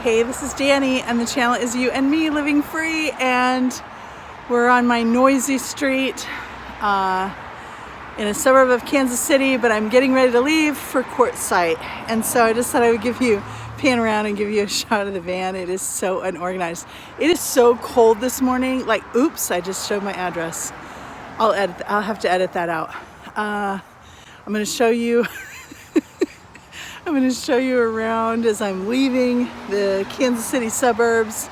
Hey, this is Dani, and the channel is You and Me Living Free, and we're on my noisy street in a suburb of Kansas City, but I'm getting ready to leave for Quartzsite, and so I just thought I would pan around and give you a shot of the van. It is so unorganized. It is so cold this morning. Like, oops, I just showed my address. I'll have to edit that out. I'm going to show you I'm going to show you around as I'm leaving the Kansas City suburbs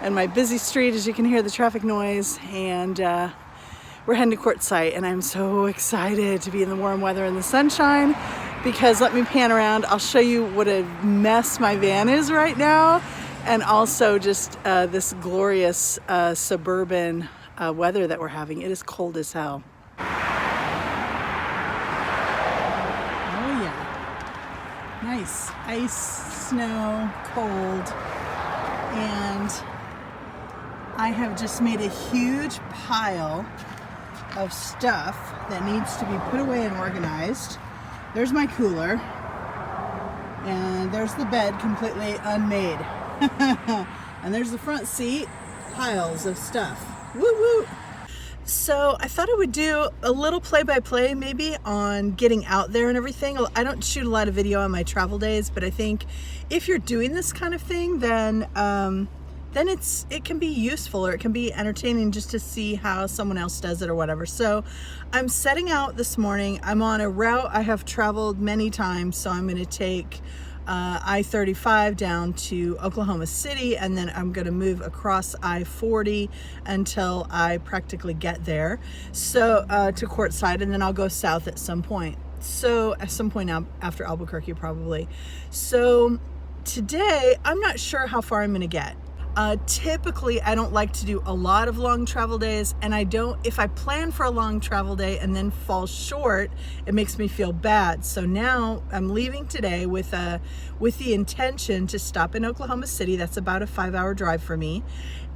and my busy street, as you can hear the traffic noise, and we're heading to Quartzsite, and I'm so excited to be in the warm weather and the sunshine, because let me pan around. I'll show you what a mess my van is right now, and also just this glorious suburban weather that we're having. It is cold as hell. Nice ice, snow, cold, and I have just made a huge pile of stuff that needs to be put away and organized. There's my cooler, and there's the bed completely unmade. And there's the front seat, piles of stuff. Woo woo! So I thought I would do a little play-by-play maybe on getting out there and everything. I don't shoot a lot of video on my travel days, but I think if you're doing this kind of thing, then it can be useful, or it can be entertaining just to see how someone else does it or whatever. So I'm setting out this morning. I'm on a route I have traveled many times, so I'm going to take I-35 down to Oklahoma City, and then I'm going to move across I-40 until I practically get there, so to Quartzsite, and then I'll go south at some point. So at some point after Albuquerque probably. So today I'm not sure how far I'm going to get. Typically I don't like to do a lot of long travel days, and if I plan for a long travel day and then fall short, it makes me feel bad. So now I'm leaving today with the intention to stop in Oklahoma City. That's about a 5-hour drive for me,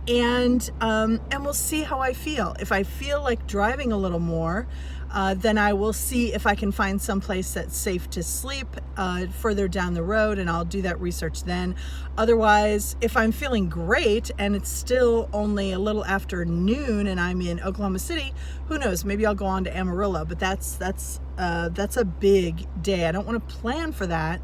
and we'll see how I feel. If I feel like driving a little more, then I will see if I can find some place that's safe to sleep further down the road, and I'll do that research then. Otherwise, if I'm feeling great and it's still only a little after noon and I'm in Oklahoma City, who knows, maybe I'll go on to Amarillo, but that's a big day. I don't want to plan for that,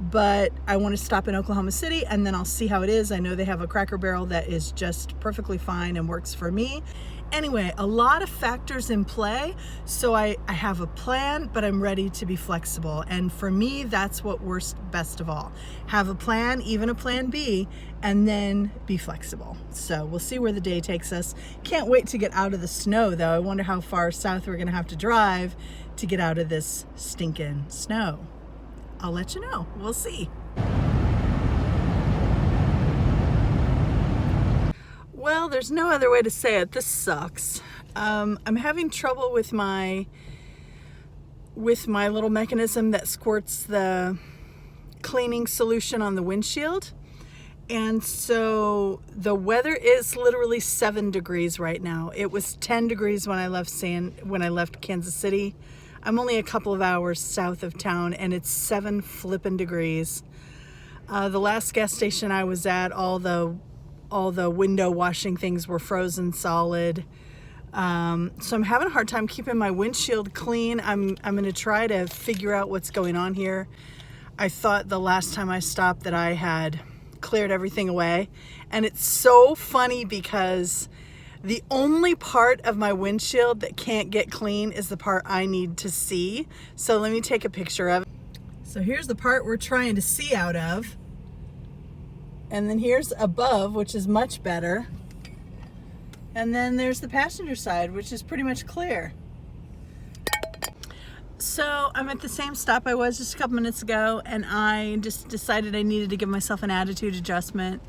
but I want to stop in Oklahoma City, and then I'll see how it is. I know they have a Cracker Barrel that is just perfectly fine and works for me. Anyway, a lot of factors in play, so I have a plan, but I'm ready to be flexible. And for me, that's what works best of all. Have a plan, even a plan B, and then be flexible. So we'll see where the day takes us. Can't wait to get out of the snow, though. I wonder how far south we're gonna have to drive to get out of this stinking snow. I'll let you know. We'll see. Well, there's no other way to say it. This sucks. I'm having trouble with my little mechanism that squirts the cleaning solution on the windshield. And so the weather is literally 7 degrees right now. It was 10 degrees when I left Kansas City. I'm only a couple of hours south of town, and it's 7 flippin' degrees. The last gas station I was at, all the window washing things were frozen solid. So I'm having a hard time keeping my windshield clean. I'm going to try to figure out what's going on here. I thought the last time I stopped that I had cleared everything away. And it's so funny because the only part of my windshield that can't get clean is the part I need to see. So let me take a picture of it. So here's the part we're trying to see out of. And then here's above, which is much better. And then there's the passenger side, which is pretty much clear. So I'm at the same stop I was just a couple minutes ago, and I just decided I needed to give myself an attitude adjustment.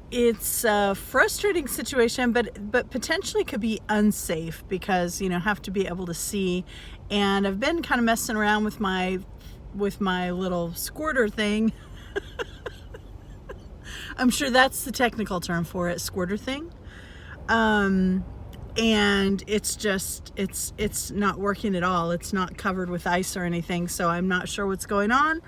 It's a frustrating situation, but potentially could be unsafe, because have to be able to see. And I've been kind of messing around with my little squirter thing. I'm sure that's the technical term for it, squirter thing. And it's not working at all. It's not covered with ice or anything, so I'm not sure what's going on.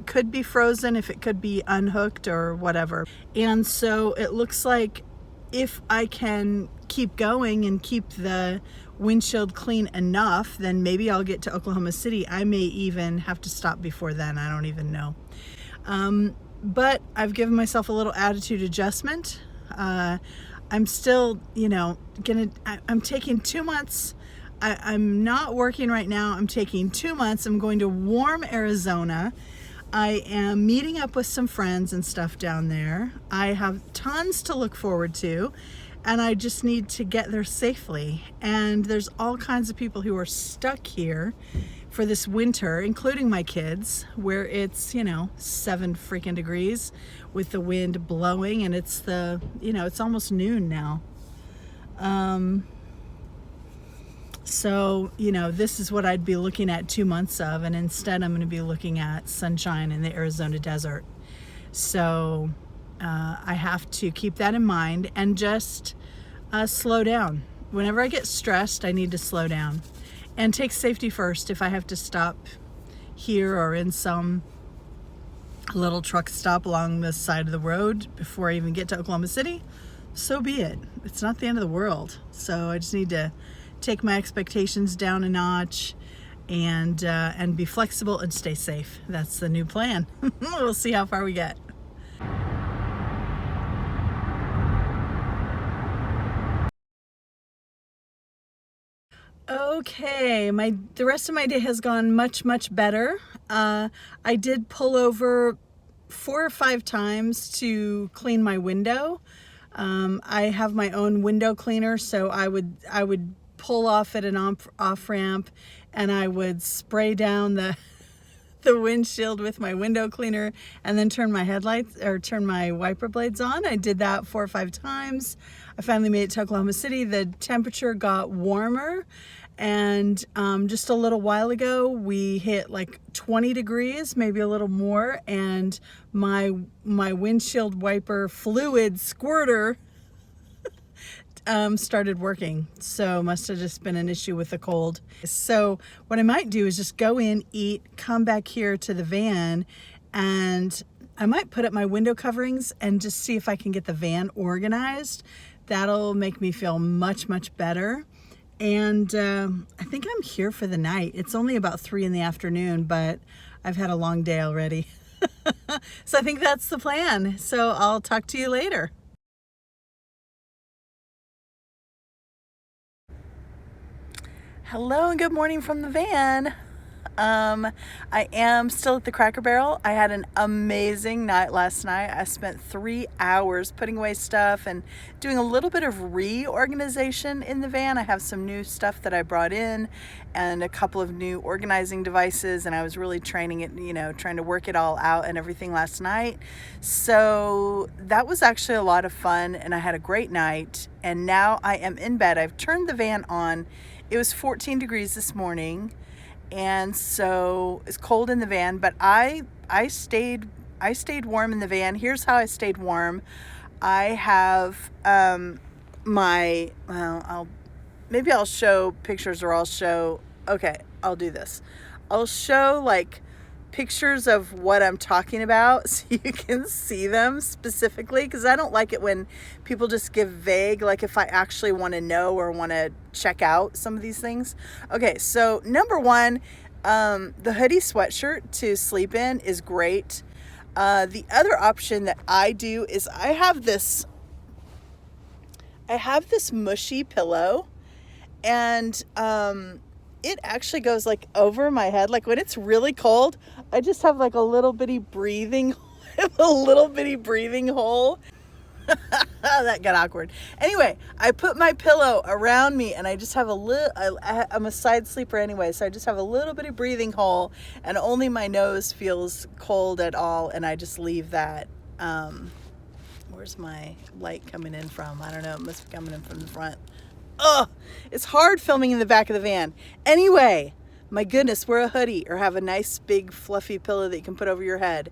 could be frozen, if it could be unhooked or whatever. And so it looks like if I can keep going and keep the windshield clean enough, then maybe I'll get to Oklahoma City. I may even have to stop before then. I don't even know. But I've given myself a little attitude adjustment. I'm still, I'm taking 2 months. I'm not working right now. I'm taking 2 months. I'm going to warm Arizona. I am meeting up with some friends and stuff down there. I have tons to look forward to, and I just need to get there safely. And there's all kinds of people who are stuck here for this winter, including my kids, where it's, 7 freaking degrees with the wind blowing, and it's it's almost noon now. So, this is what I'd be looking at 2 months of, and instead I'm going to be looking at sunshine in the Arizona desert. So I have to keep that in mind and just slow down. Whenever I get stressed, I need to slow down and take safety first. If I have to stop here or in some little truck stop along the side of the road before I even get to Oklahoma City, so be it. It's not the end of the world. So I just need to take my expectations down a notch and be flexible and stay safe. That's the new plan. We'll see how far we get. Okay, the rest of my day has gone much better. I did pull over 4 or 5 times to clean my window. I have my own window cleaner, so I would pull off at an off ramp, and I would spray down the windshield with my window cleaner, and then turn my wiper blades on. I did that 4 or 5 times. I finally made it to Oklahoma City. The temperature got warmer, and just a little while ago we hit like 20 degrees, maybe a little more, and my windshield wiper fluid squirter started working. So must have just been an issue with the cold. So what I might do is just go in, eat, come back here to the van, and I might put up my window coverings and just see if I can get the van organized. That'll make me feel much better. And I think I'm here for the night. It's only about 3 in the afternoon, but I've had a long day already. So I think that's the plan. So I'll talk to you later. Hello and good morning from the van. I am still at the Cracker Barrel. I had an amazing night last night. I spent 3 hours putting away stuff and doing a little bit of reorganization in the van. I have some new stuff that I brought in and a couple of new organizing devices, and I was really training it, trying to work it all out and everything last night. So that was actually a lot of fun, and I had a great night. And now I am in bed. I've turned the van on. It was 14 degrees this morning, and so it's cold in the van, but I stayed warm in the van. Here's how I stayed warm. I have maybe I'll show pictures, or I'll do this. I'll show like pictures of what I'm talking about so you can see them specifically, because I don't like it when people just give vague, like if I actually want to know or want to check out some of these things. Okay, so number one, the hoodie sweatshirt to sleep in is great. The other option that I do is I have this mushy pillow, and it actually goes like over my head. Like when it's really cold, I just have like a little bitty breathing hole. That got awkward. Anyway, I put my pillow around me, and I just have I'm a side sleeper anyway, so I just have a little bitty breathing hole, and only my nose feels cold at all, and I just leave that. Where's my light coming in from? I don't know. It must be coming in from the front. Ugh, it's hard filming in the back of the van. Anyway, my goodness, wear a hoodie or have a nice big fluffy pillow that you can put over your head.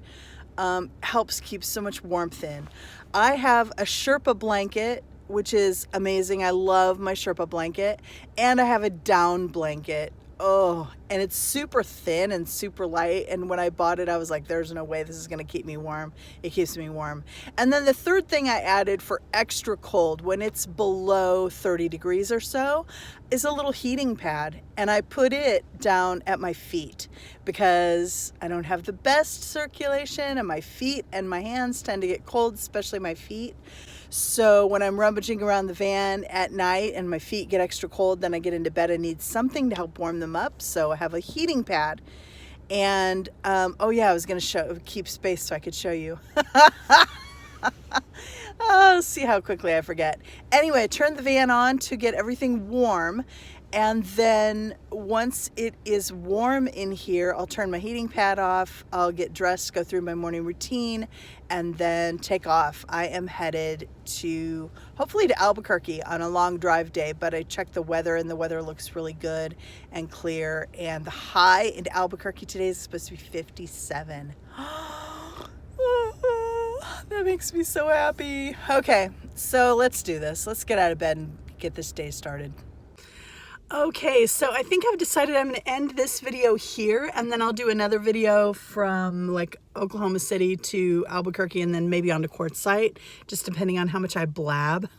Helps keep so much warmth in. I have a Sherpa blanket, which is amazing. I love my Sherpa blanket. And I have a down blanket. Oh, and it's super thin and super light. And when I bought it, I was like, there's no way this is gonna keep me warm. It keeps me warm. And then the third thing I added for extra cold, when it's below 30 degrees or so, is a little heating pad. And I put it down at my feet because I don't have the best circulation, and my feet and my hands tend to get cold, especially my feet. So when I'm rummaging around the van at night and my feet get extra cold, then I get into bed, I need something to help warm them up. So I have a heating pad. And oh yeah, I was gonna keep space so I could show you. Oh, see how quickly I forget. Anyway, turn the van on to get everything warm. And then once it is warm in here, I'll turn my heating pad off. I'll get dressed, go through my morning routine, and then take off. I am headed to, hopefully to Albuquerque on a long drive day, but I checked the weather and the weather looks really good and clear. And the high in Albuquerque today is supposed to be 57. That makes me so happy. Okay, so let's do this. Let's get out of bed and get this day started. Okay, so I think I've decided I'm going to end this video here, and then I'll do another video from like Oklahoma City to Albuquerque, and then maybe on to Quartzsite, just depending on how much I blab.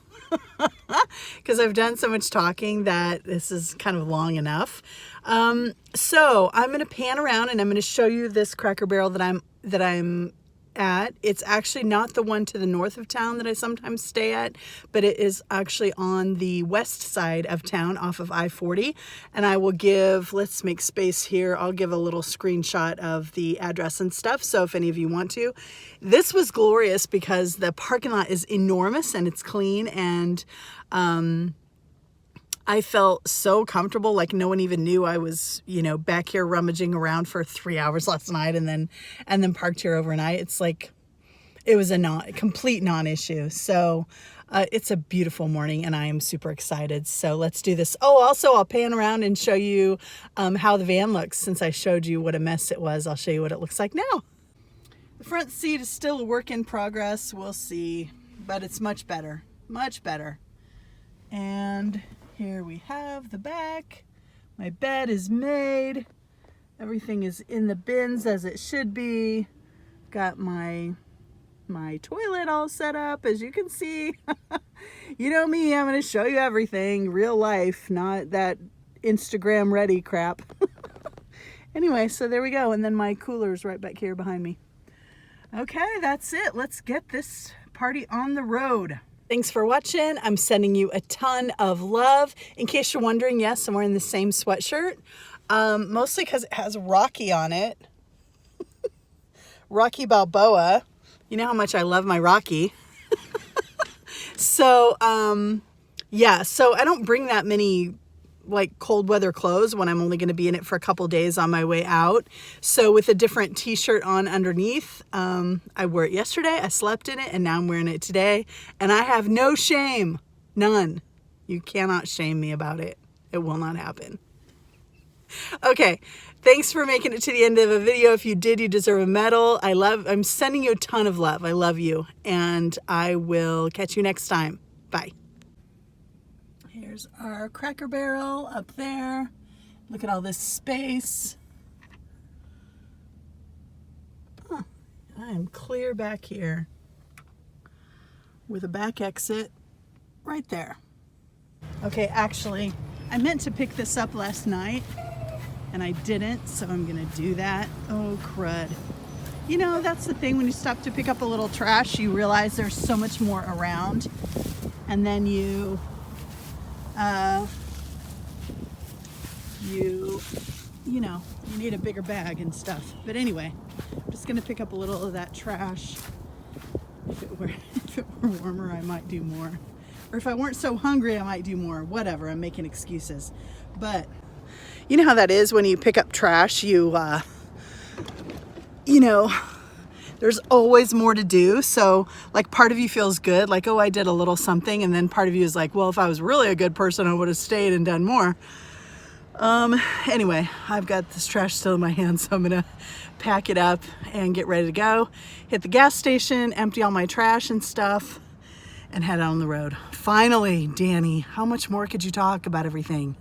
Because I've done so much talking that this is kind of long enough. So I'm going to pan around and I'm going to show you this Cracker Barrel that I'm at. It's actually not the one to the north of town that I sometimes stay at, but it is actually on the west side of town off of I-40. And I will give, let's make space here, I'll give a little screenshot of the address and stuff, so if any of you want to. This was glorious because the parking lot is enormous and it's clean, and I felt so comfortable, like no one even knew I was, you know, back here rummaging around for 3 hours last night and then parked here overnight. It's like, it was a complete non-issue. So it's a beautiful morning and I am super excited. So let's do this. Oh, also I'll pan around and show you how the van looks. Since I showed you what a mess it was, I'll show you what it looks like now. The front seat is still a work in progress. We'll see, but it's much better, much better. And here we have the back. My bed is made. Everything is in the bins as it should be. Got my toilet all set up, as you can see. You know me, I'm going to show you everything. Real life, not that Instagram ready crap. Anyway, so there we go. And then my cooler's right back here behind me. Okay, that's it. Let's get this party on the road. Thanks for watching. I'm sending you a ton of love. In case you're wondering, yes, I'm wearing the same sweatshirt. Mostly because it has Rocky on it. Rocky Balboa. You know how much I love my Rocky. So, yeah, so I don't bring that many like cold weather clothes when I'm only going to be in it for a couple days on my way out. So with a different t-shirt on underneath, I wore it yesterday, I slept in it, and now I'm wearing it today. And I have no shame, none. You cannot shame me about it. It will not happen. Okay, thanks for making it to the end of a video. If you did, you deserve a medal. I'm sending you a ton of love. I love you, and I will catch you next time. Bye. Here's our Cracker Barrel up there. Look at all this space. Huh. I am clear back here with a back exit right there. Okay, actually, I meant to pick this up last night and I didn't, so I'm gonna do that. Oh, crud. You know, that's the thing, when you stop to pick up a little trash, you realize there's so much more around, and then you know, you need a bigger bag and stuff. But anyway, I'm just gonna pick up a little of that trash. If it were warmer, I might do more. Or if I weren't so hungry, I might do more. Whatever, I'm making excuses. But you know how that is when you pick up trash, you know, there's always more to do. So like part of you feels good, like, oh, I did a little something. And then part of you is like, well, if I was really a good person, I would have stayed and done more. Anyway, I've got this trash still in my hand, so I'm gonna pack it up and get ready to go. Hit the gas station, empty all my trash and stuff, and head out on the road. Finally, Dani, how much more could you talk about everything?